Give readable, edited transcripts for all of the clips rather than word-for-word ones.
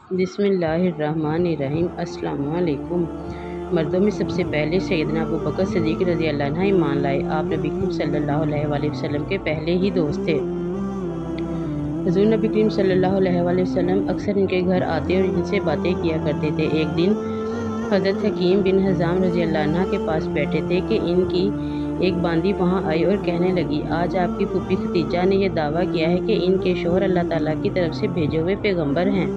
بسم اللہ الرحمن الرحیم۔ السلام علیکم۔ مردوں میں سب سے پہلے سیدنا ابو بکر صدیق رضی اللہ عنہ ایمان لائے۔ آپ نبی کریم صلی اللہ علیہ وآلہ وسلم کے پہلے ہی دوست تھے۔ حضور نبی کریم صلی اللہ علیہ وآلہ وسلم اکثر ان کے گھر آتے اور ان سے باتیں کیا کرتے تھے۔ ایک دن حضرت حکیم بن حزام رضی اللہ عنہ کے پاس بیٹھے تھے کہ ان کی ایک باندی وہاں آئی اور کہنے لگی، آج آپ کی پھوپھی ختیجہ نے یہ دعویٰ کیا ہے کہ ان کے شوہر اللہ تعالیٰ کی طرف سے بھیجے ہوئے پیغمبر ہیں،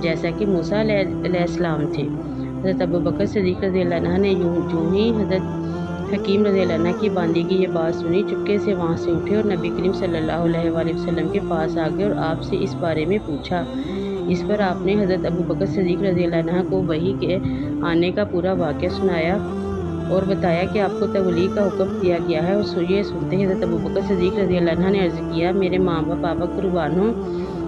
جیسا کہ موسیٰ علیہ السلام تھے۔ حضرت ابو بکر صدیق رضی اللہ عنہ نے جو ہی حضرت حکیم رضی اللہ عنہ کی باندی کی یہ بات سنی، چپکے سے وہاں سے اٹھے اور نبی کریم صلی اللہ علیہ وآلہ وسلم کے پاس آ گئے اور آپ سے اس بارے میں پوچھا۔ اس پر آپ نے حضرت ابو بکر صدیق رضی اللہ عنہ کو وحی کے آنے کا پورا واقعہ سنایا اور بتایا کہ آپ کو تبلیغ کا حکم دیا گیا ہے۔ اور یہ سنتے ہی حضرت ابو بکر صدیق رضی اللہ عنہ نے عرض کیا، میرے ماں باپ آپ پر قربان ہوں،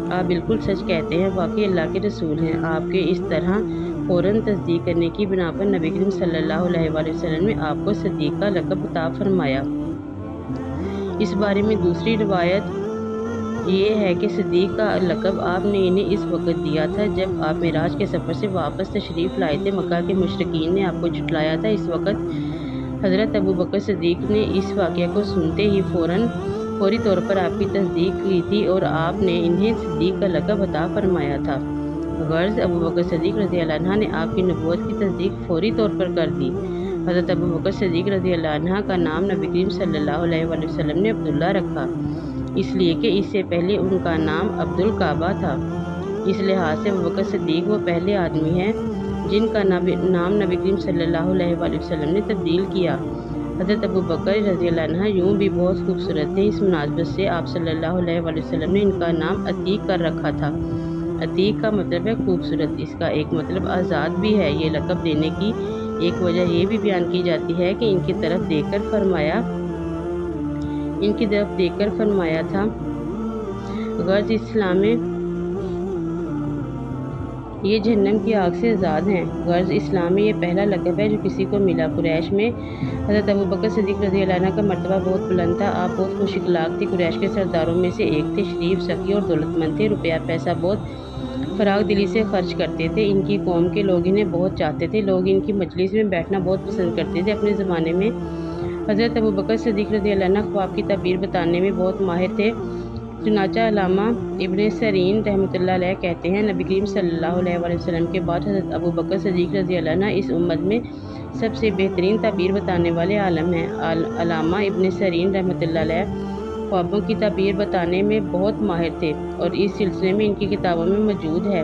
آپ بالکل سچ کہتے ہیں، واقعی اللہ کے رسول ہیں۔ آپ کے اس طرح فوراً تصدیق کرنے کی بنا پر نبی کریم صلی اللہ علیہ وآلہ وسلم نے آپ کو صدیق کا لقب عطا فرمایا۔ اس بارے میں دوسری روایت یہ ہے کہ صدیق کا لقب آپ نے انہیں اس وقت دیا تھا جب آپ معراج کے سفر سے واپس تشریف لائے تھے۔ مکہ کے مشرکین نے آپ کو جھٹلایا تھا۔ اس وقت حضرت ابو بکر صدیق نے اس واقعہ کو سنتے ہی فوری طور پر آپ کی تصدیق کی تھی اور آپ نے انہیں صدیق کا لقب عطا فرمایا تھا۔ غرض ابو بکر صدیق رضی اللہ عنہ نے آپ کی نبوت کی تصدیق فوری طور پر کر دی۔ حضرت ابو بکر صدیق رضی اللہ عنہ کا نام نبی کریم صلی اللہ علیہ وآلہ وسلم نے عبداللہ رکھا، اس لیے کہ اس سے پہلے ان کا نام عبد الکعبہ تھا۔ اس لحاظ سے ابو بکر صدیق وہ پہلے آدمی ہیں جن کا نام نبی کریم صلی اللہ علیہ وآلہ وسلم نے تبدیل کیا۔ حضرت ابو بکر رضی اللہ عنہ یوں بھی بہت خوبصورت تھے، اس مناسبت سے آپ صلی اللہ علیہ وآلہ وسلم نے ان کا نام عتیق کر رکھا تھا۔ عتیق کا مطلب ہے خوبصورت، اس کا ایک مطلب آزاد بھی ہے۔ یہ لقب دینے کی ایک وجہ یہ بھی بیان کی جاتی ہے کہ ان کی طرف دیکھ کر فرمایا تھا، غرض اسلام میں یہ جہنم کی آگ سے آزاد ہیں۔ غرض اسلام میں یہ پہلا لقب ہے جو کسی کو ملا۔ قریش میں حضرت ابو بکر صدیق رضی اللہ عنہ کا مرتبہ بہت بلند تھا۔ آپ بہت خوش اخلاق تھے، قریش کے سرداروں میں سے ایک تھے، شریف، سخی اور دولت مند تھے، روپیہ پیسہ بہت فراغ دلی سے خرچ کرتے تھے۔ ان کی قوم کے لوگ انہیں بہت چاہتے تھے، لوگ ان کی مجلس میں بیٹھنا بہت پسند کرتے تھے۔ اپنے زمانے میں حضرت ابو بکر صدیق رضی اللہ عنہ خواب کی تعبیر بتانے میں بہت ماہر تھے۔ چنانچہ علامہ ابن سیرین رحمۃ اللہ علیہ کہتے ہیں، نبی کریم صلی اللہ علیہ وآلہ وسلم کے بعد حضرت ابو بکر صدیق رضی اللہ عنہ اس امت میں سب سے بہترین تعبیر بتانے والے عالم ہیں۔ علامہ ابن سیرین رحمۃ اللہ علیہ خوابوں کی تعبیر بتانے میں بہت ماہر تھے اور اس سلسلے میں ان کی کتابوں میں موجود ہے۔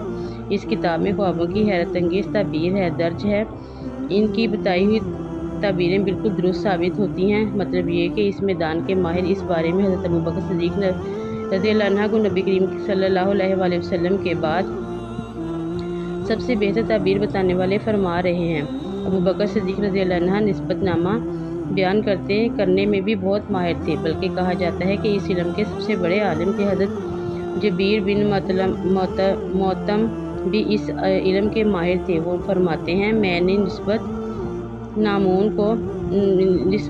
اس کتاب میں خوابوں کی حیرت انگیز تعبیر ہے درج ہے۔ ان کی بتائی ہوئی تعبیریں بالکل درست ثابت ہوتی ہیں۔ مطلب یہ کہ اس میدان کے ماہر اس بارے میں حضرت ابو بکر صدیق رضی اللہ عنہ کو نبی کریم صلی اللہ علیہ وآلہ وسلم کے بعد سب سے بہتر تعبیر بتانے والے فرما رہے ہیں۔ ابو بکر صدیق رضی اللہ عنہ نسبت نامہ بیان کرنے میں بھی بہت ماہر تھے، بلکہ کہا جاتا ہے کہ اس علم کے سب سے بڑے عالم تھے۔ حضرت جبیر بن مطعم بھی اس علم کے ماہر تھے۔ وہ فرماتے ہیں، میں نے نسبت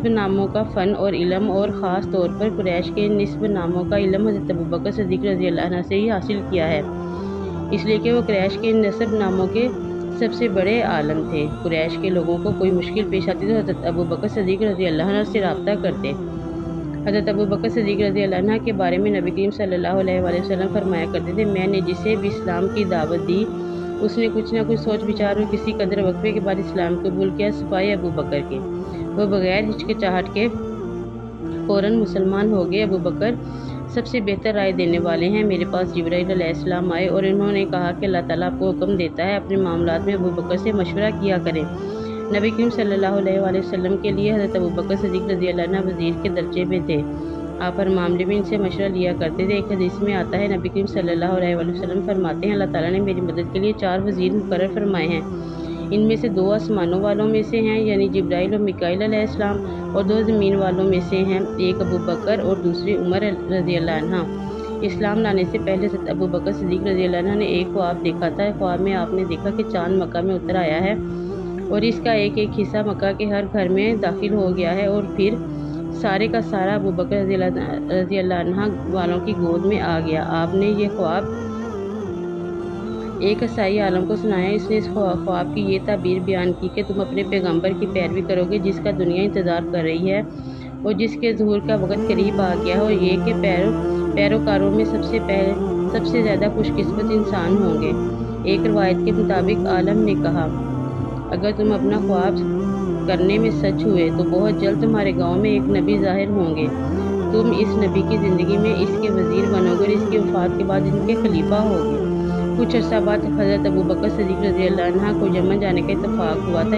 ناموں کا فن اور علم اور خاص طور پر قریش کے نسب ناموں کا علم حضرت ابو بکر صدیق رضی اللہ عنہ سے ہی حاصل کیا ہے، اس لیے کہ وہ قریش کے نسب ناموں کے سب سے بڑے عالم تھے۔ قریش کے لوگوں کو کوئی مشکل پیش آتی تو حضرت ابو بکر صدیق رضی اللہ عنہ سے رابطہ کرتے۔ حضرت ابو بکر صدیق رضی اللہ عنہ کے بارے میں نبی کریم صلی اللہ علیہ وآلہ وسلم فرمایا کرتے تھے، میں نے جسے بھی اسلام کی دعوت دی اس نے کچھ نہ کچھ سوچ بچار اور کسی قدر وقفے کے بعد اسلام قبول کیا، سوائے ابو بکر کے۔ وہ بغیر ہچکچاہٹ کے فوراً مسلمان ہو گئے۔ ابو بکر سب سے بہتر رائے دینے والے ہیں۔ میرے پاس جبرائیل علیہ السلام آئے اور انہوں نے کہا کہ اللہ تعالیٰ آپ کو حکم دیتا ہے اپنے معاملات میں ابو بکر سے مشورہ کیا کریں۔ نبی کریم صلی اللہ علیہ وآلہ وسلم کے لیے حضرت ابو بکر صدیق رضی اللہ عنہ وزیر کے درجے میں تھے۔ آپ ہر معاملے میں ان سے مشورہ لیا کرتے تھے۔ ایک حدیث میں آتا ہے، نبی کریم صلی اللہ علیہ وآلہ وسلم فرماتے ہیں، اللہ تعالیٰ نے میری مدد کے لیے 4 وزیر مقرر فرمائے ہیں۔ ان میں سے 2 آسمانوں والوں میں سے ہیں، یعنی جبرائیل اور میکائیل علیہ السلام، اور 2 زمین والوں میں سے ہیں، ایک ابو بکر اور دوسرے عمر رضی اللہ عنہ۔ اسلام لانے سے پہلے حضرت ابو بکر صدیق رضی اللہ عنہ نے ایک خواب دیکھا تھا۔ خواب میں آپ نے دیکھا کہ چاند مکہ میں اتر آیا ہے اور اس کا ایک حصہ مکہ کے ہر گھر میں داخل ہو گیا ہے اور پھر سارے کا سارا ابو بکر رضی اللہ عنہ والوں کی گود میں آ گیا۔ آپ نے یہ خواب ایک عیسائی عالم کو سنایا۔ اس نے اس خواب کی یہ تعبیر بیان کی کہ تم اپنے پیغمبر کی پیروی کرو گے جس کا دنیا انتظار کر رہی ہے اور جس کے ظہور کا وقت قریب آ گیا ہے، اور یہ کہ پیروکاروں میں سب سے زیادہ خوش قسمت انسان ہوں گے۔ ایک روایت کے مطابق عالم نے کہا، اگر تم اپنا خواب کرنے میں سچ ہوئے تو بہت جلد تمہارے گاؤں میں ایک نبی ظاہر ہوں گے۔ تم اس نبی کی زندگی میں اس کے وزیر بنو گے اور اس کی وفات کے بعد ان کے خلیفہ ہوگے۔ کچھ عرصہ بعد حضرت ابوبکر صدیق رضی اللہ عنہ کو یمن جانے کا اتفاق ہوا تھا۔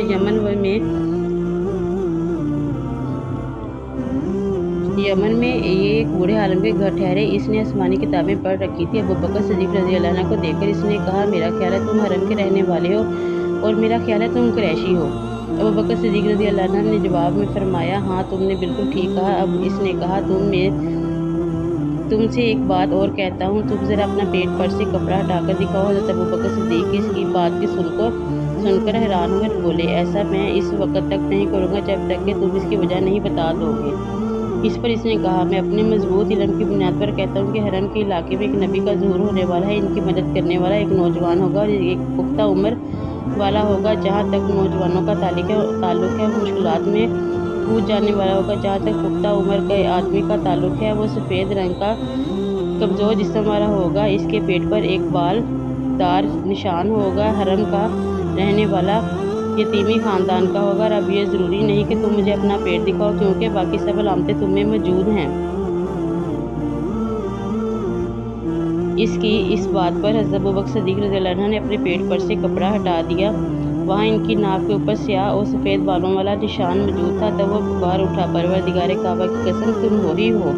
یمن میں یہ ایک بوڑھے عالم کے گھر ٹھہرے۔ اس نے آسمانی کتابیں پڑھ رکھی تھی۔ ابوبکر صدیق رضی اللہ عنہ کو دیکھ کر اس نے کہا، میرا خیال ہے تم حرم کے رہنے والے ہو اور میرا خیال ہے تم قریشی ہو۔ ابوبکر صدیق رضی اللہ عنہ نے جواب میں فرمایا، ہاں تم نے بالکل ٹھیک کہا۔ اب اس نے کہا، تم سے ایک بات اور کہتا ہوں، تم ذرا اپنا پیٹ پر سے کپڑا ہٹا کر دکھاؤ۔ حضرت ابوبکر صدیق اس کی بات سن کر حیران ہوئے اور بولے، ایسا میں اس وقت تک نہیں کروں گا جب تک کہ تم اس کی وجہ نہیں بتا دو گے۔ اس پر اس نے کہا، میں اپنے مضبوط علم کی بنیاد پر کہتا ہوں کہ حرم کے علاقے میں ایک نبی کا ظہور ہونے والا ہے۔ ان کی مدد کرنے والا ایک نوجوان ہوگا اور ایک پختہ عمر والا ہوگا۔ جہاں تک نوجوانوں کا تعلق ہے وہ مشکلات میں کود جانے والا ہوگا، جہاں تک پختہ عمر کے آدمی کا تعلق ہے وہ سفید رنگ کا کمزور جسم والا ہوگا۔ اس کے پیٹ پر ایک بال دار نشان ہوگا۔ حرم کا رہنے والا یتیمی خاندان کا ہوگا۔ اور اب یہ ضروری نہیں کہ تم مجھے اپنا پیٹ دکھاؤ کیونکہ باقی سب علامتیں تم میں موجود ہیں۔ اس بات پر حضرت ابوبکر صدیق رضی اللہ عنہ نے اپنے پیٹ پر سے کپڑا ہٹا دیا۔ وہاں ان کی ناک کے اوپر سیاہ اور سفید بالوں والا نشان موجود تھا۔ تب وہ پکار اٹھا، پروردگار کعبہ کی قسم، تم وہی ہو